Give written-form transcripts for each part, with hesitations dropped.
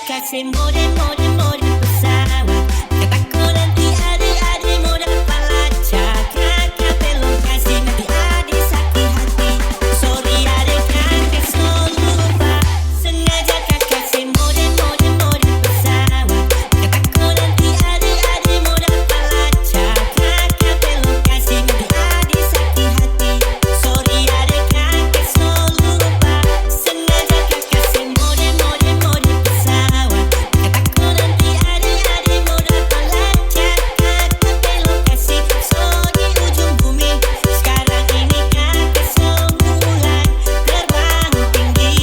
kasih mode pesawat. Kataku nanti adik-adik muda pelacak. Kakak belum kasih nanti adik sakit hati. Sorry adik kakak selalu lupa. Sengaja kakak kasih mode pesawat. Kataku nanti adik-adik muda pelacak. Kakak belum kasih nanti adik sakit hati. Sorry adik kakak selalu lupa. Sengaja kakak kasih mode pesawat. Kataku nanti adik-adik muda pelacak. Kakak belum kasih so di ujung bumi. Sekarang ini kakak semula terbang tinggi.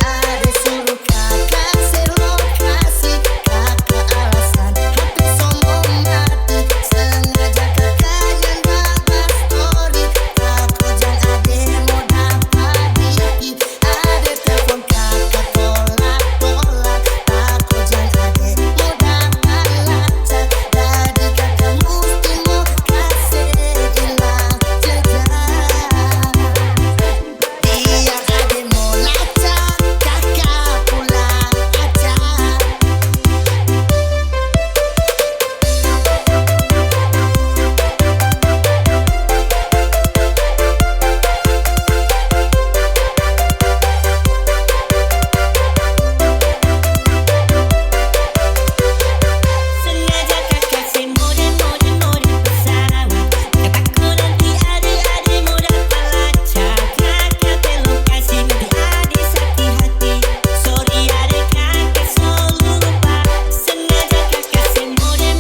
Ada suruh kakak serokasi, kakak alasan hati sombong mati. Sengaja kakak nyandang story, takut jangan ade mau dapat dikit. Ada telepon kakak tolak, takut jangan ade mau dapat lacak. Jadi kakak mesti mau kasih hilang jejak. Biar ade mau lacak, kakak pulang aja. Sengaja kakak kasih mode pesawat. Kataku nanti adik-adik muda pelacak. Kakak belum kasih nanti adik sakit hati. Sorry adik kakak selalu lupa. Sengaja kakak kasih mode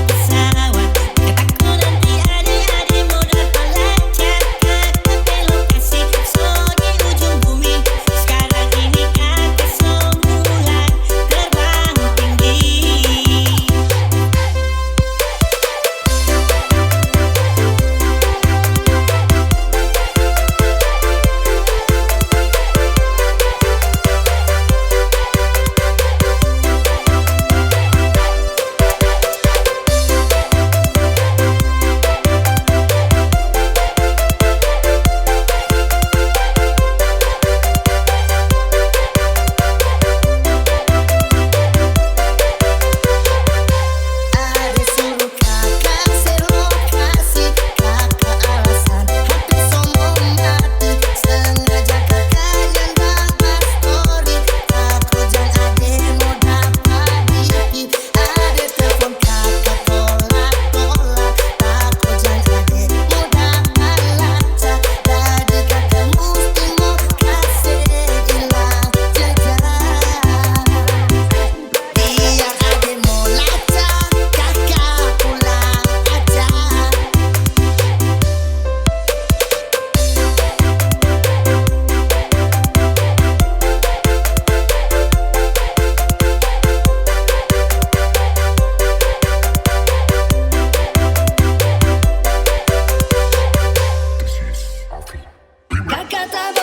pesawat. Kataku nanti adik-adik muda pelacak. Kakak belum kasih so di ujung bumi. Sekarang ini kakak semula terbang tinggi. Ada suruh kakak serokasi, kakak alasan hati sombong mati. Sengaja kakak nyandang story, takut jangan ade mau dapat dikit. Ada telepon kakak tolak, takut jangan ade mau dapat lacak. Jadi kakak mesti mau kasih hilang jejak. Biar ade mau lacak, kakak pulang aja. This is Avi. Kakak tak